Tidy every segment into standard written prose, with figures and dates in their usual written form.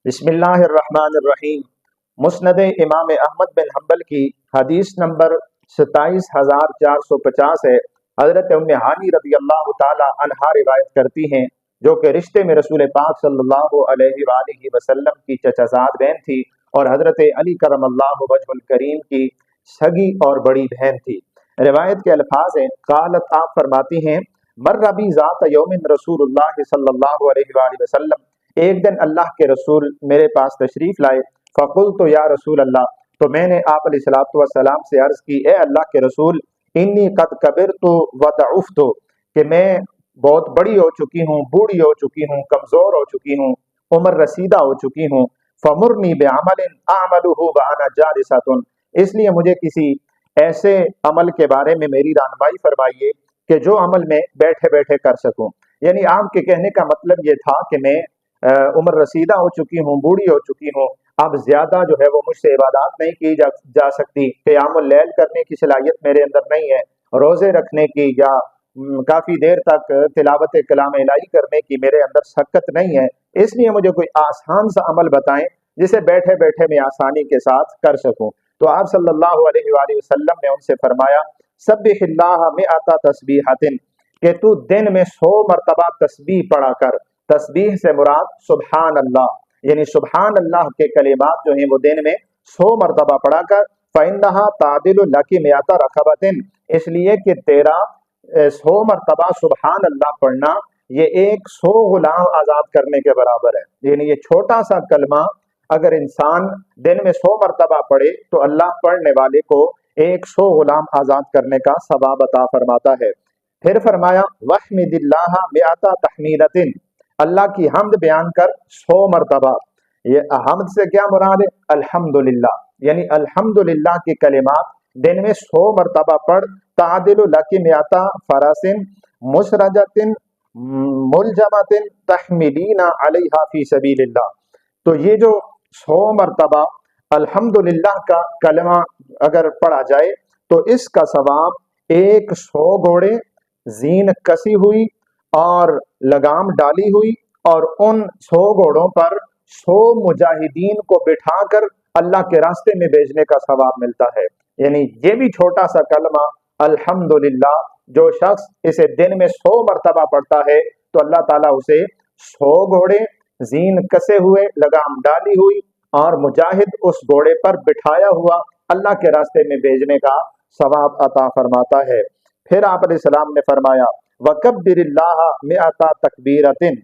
بسم اللہ الرحمن الرحیم۔ مسند امام احمد بن حنبل کی حدیث نمبر 27450 ہے۔ حضرت ام ہانی رضی اللہ تعالی عنہا روایت کرتی ہیں، جو کہ رشتے میں رسول پاک صلی اللہ علیہ وآلہ وسلم کی چچا زاد بہن تھی اور حضرت علی کرم اللہ وجہ الکریم کی سگی اور بڑی بہن تھی۔ روایت کے الفاظ ہیں، قالت، آپ فرماتی ہیں، مر ربی ذات یوم رسول اللہ صلی اللہ علیہ وآلہ وسلم، ایک دن اللہ کے رسول میرے پاس تشریف لائے، فقلت یا رسول اللہ، تو میں نے آپ علیہ الصلوۃ والسلام سے عرض کی، اے اللہ کے رسول، انی قد کبرت وضعفت، کہ میں بہت بڑی ہو چکی ہوں، بوڑھی ہو چکی ہوں، کمزور ہو چکی ہوں، عمر رسیدہ ہو چکی ہوں، فمرنی بعمل اعملہ وانا جالسۃ، اس لیے مجھے کسی ایسے عمل کے بارے میں میری رہنمائی فرمائیے کہ جو عمل میں بیٹھے بیٹھے کر سکوں۔ یعنی آپ کے کہنے کا مطلب یہ تھا کہ میں عمر رسیدہ ہو چکی ہوں، بوڑھی ہو چکی ہوں، اب زیادہ جو ہے وہ مجھ سے عبادات نہیں کی جا سکتی، قیام اللیل کرنے کی صلاحیت میرے اندر نہیں ہے، روزے رکھنے کی یا کافی دیر تک تلاوت کلام الہی کرنے کی میرے اندر سکت نہیں ہے، اس لیے مجھے کوئی آسان سا عمل بتائیں جسے بیٹھے بیٹھے میں آسانی کے ساتھ کر سکوں۔ تو آپ صلی اللہ علیہ وآلہ وسلم نے ان سے فرمایا، سبح اللہ مئۃ تسبیحۃ، کہ تو دن میں 100 مرتبہ تسبیح پڑھا کر۔ تسبیح سے مراد سبحان اللہ، یعنی سبحان اللہ کے کلمات جو ہیں وہ دن میں 100 مرتبہ پڑھا کر، فإنها تعدل لك مئۃ رقبۃ، اس لیے کہ تیرا 100 مرتبہ سبحان اللہ پڑھنا یہ 100 غلام آزاد کرنے کے برابر ہے۔ یعنی یہ چھوٹا سا کلمہ اگر انسان دن میں 100 مرتبہ پڑھے تو اللہ پڑھنے والے کو 100 غلام آزاد کرنے کا ثواب عطا فرماتا ہے۔ پھر فرمایا، وحمد اللہ مئۃ تحمیدۃ، اللہ کی حمد بیان کر 100 مرتبہ۔ یہ حمد سے کیا مراد ہے؟ الحمدللہ، یعنی الحمدللہ کے کلمات دن میں 100 مرتبہ پڑھ، تعدل لک مئۃ فرس مسرجۃ ملجمۃ تحملین علیہا فی سبیل اللہ۔ تو یہ جو 100 مرتبہ الحمدللہ کا کلمہ اگر پڑھا جائے تو اس کا ثواب 100 گھوڑے، زین کسی ہوئی اور لگام ڈالی ہوئی اور ان 100 گھوڑوں پر 100 مجاہدین کو بٹھا کر اللہ کے راستے میں بھیجنے کا ثواب ملتا ہے۔ یعنی یہ بھی چھوٹا سا کلمہ الحمدللہ، جو شخص اسے دن میں 100 مرتبہ پڑھتا ہے تو اللہ تعالیٰ اسے 100 گھوڑے، زین کسے ہوئے، لگام ڈالی ہوئی اور مجاہد اس گھوڑے پر بٹھایا ہوا اللہ کے راستے میں بھیجنے کا ثواب عطا فرماتا ہے۔ پھر آپ علیہ السلام نے فرمایا، وَكَبِّرِ اللَّهَ مِئَةَ تَكْبِيرَةٍ،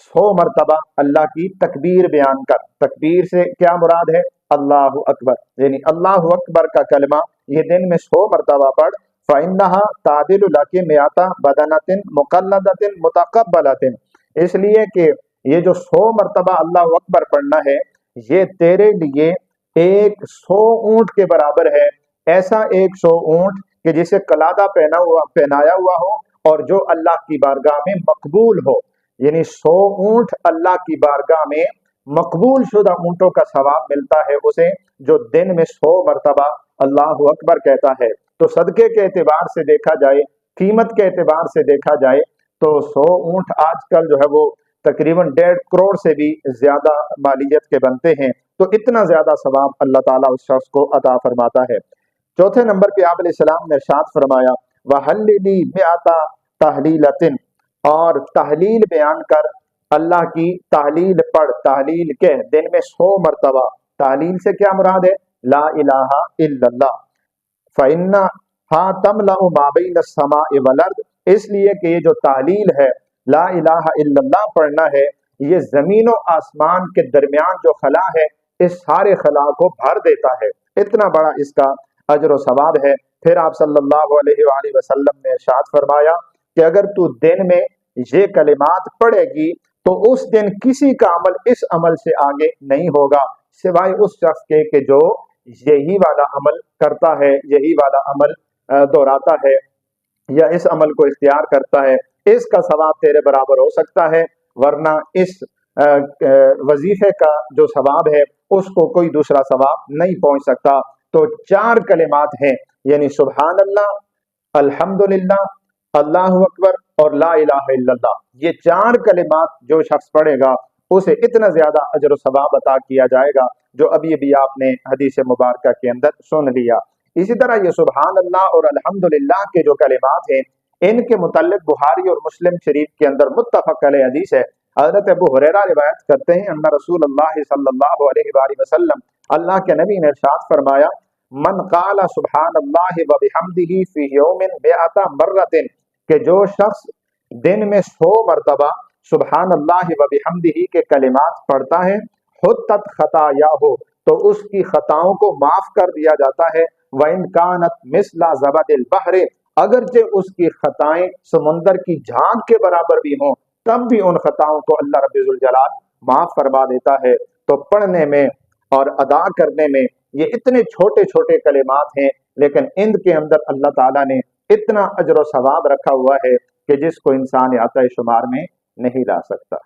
100 مرتبہ اللہ کی تکبیر بیان کر۔ تکبیر سے کیا مراد ہے؟ اللہ اکبر، یعنی اللہ اکبر کا کلمہ یہ دن میں 100 مرتبہ پڑھ، فَإِنَّهَا تَعْدِلُ لَكِ مِئَةَ بَدَنَةٍ مُقَلَّدَةٍ مُتَقَبَّلَةٍ، اس لیے کہ یہ جو 100 مرتبہ اللہ اکبر پڑھنا ہے یہ تیرے لیے 100 اونٹ کے برابر ہے، ایسا 100 اونٹ کہ جسے قلادہ پہنایا ہوا ہو اور جو اللہ کی بارگاہ میں مقبول ہو۔ یعنی 100 اونٹ اللہ کی بارگاہ میں مقبول شدہ اونٹوں کا ثواب ملتا ہے اسے، جو دن میں 100 مرتبہ اللہ اکبر کہتا ہے۔ تو صدقے کے اعتبار سے دیکھا جائے، قیمت کے اعتبار سے دیکھا جائے تو 100 اونٹ آج کل جو ہے وہ تقریباً 1.5 کروڑ سے بھی زیادہ مالیت کے بنتے ہیں، تو اتنا زیادہ ثواب اللہ تعالیٰ اس شخص کو عطا فرماتا ہے۔ چوتھے نمبر پہ آپ علیہ السلام نے ارشاد فرمایا، وَحَلِّلِي مِئَةَ تَحْلِيلَةٍ، اور تحلیل بیان کر، اللہ کی تحلیل پڑھ، تحلیل کے دن میں 100 مرتبہ۔ تحلیل سے کیا مراد ہے؟ لا الہ الا اللہ، فَإِنَّهَا تَمْلَأُ مَا بَيْنَ السَّمَاءِ وَالْأَرْضِ، اس لیے کہ یہ جو تحلیل ہے، لا الہ الا اللہ پڑھنا ہے، یہ زمین و آسمان کے درمیان جو خلا ہے اس سارے خلا کو بھر دیتا ہے، اتنا بڑا اس کا اجر و ثواب ہے۔ پھر آپ صلی اللہ علیہ وآلہ وسلم نے ارشاد فرمایا کہ اگر تو دن میں یہ کلمات پڑھے گی تو اس دن کسی کا عمل اس عمل سے آگے نہیں ہوگا سوائے اس شخص کے کہ جو یہی والا عمل کرتا ہے، یہی والا عمل دہراتا ہے یا اس عمل کو اختیار کرتا ہے، اس کا ثواب تیرے برابر ہو سکتا ہے، ورنہ اس وظیفے کا جو ثواب ہے اس کو کوئی دوسرا ثواب نہیں پہنچ سکتا۔ تو 4 کلمات ہیں، یعنی سبحان اللہ، الحمدللہ، اللہ اکبر اور لا الہ الا اللہ، یہ 4 کلمات جو شخص پڑھے گا اسے اتنا زیادہ اجر و ثواب عطا کیا جائے گا جو ابھی ابھی آپ نے حدیث مبارکہ کے اندر سن لیا۔ اسی طرح یہ سبحان اللہ اور الحمدللہ کے جو کلمات ہیں، ان کے متعلق بخاری اور مسلم شریف کے اندر متفق علیہ حدیث ہے۔ حضرت ابو ہریرہ روایت کرتے ہیں ان رسول اللہ صلی اللہ علیہ وآلہ وسلم، اللہ کے نبی نے ارشاد فرمایا، من قال سبحان اللہ وبحمدہ فی یوم 100 مرۃ، کہ جو شخص دن میں 100 مرتبہ سبحان اللہ وبحمدہ کے کلمات پڑھتا ہے، حطت خطایاہ، تو اس کی خطاؤں کو معاف کر دیا جاتا ہے۔ وَإِنْ كَانَتْ مِثْلَ زَبَدِ الْبَحْرِ، اگرچہ اس کی خطائیں سمندر کی جھاگ کے برابر بھی ہوں، تب بھی ان خطاؤں کو اللہ رب ذوالجلال معاف فرما دیتا ہے۔ تو پڑھنے میں اور ادا کرنے میں یہ اتنے چھوٹے چھوٹے کلمات ہیں، لیکن ان کے اندر اللہ تعالیٰ نے اتنا اجر و ثواب رکھا ہوا ہے کہ جس کو انسان عطا شمار میں نہیں لا سکتا۔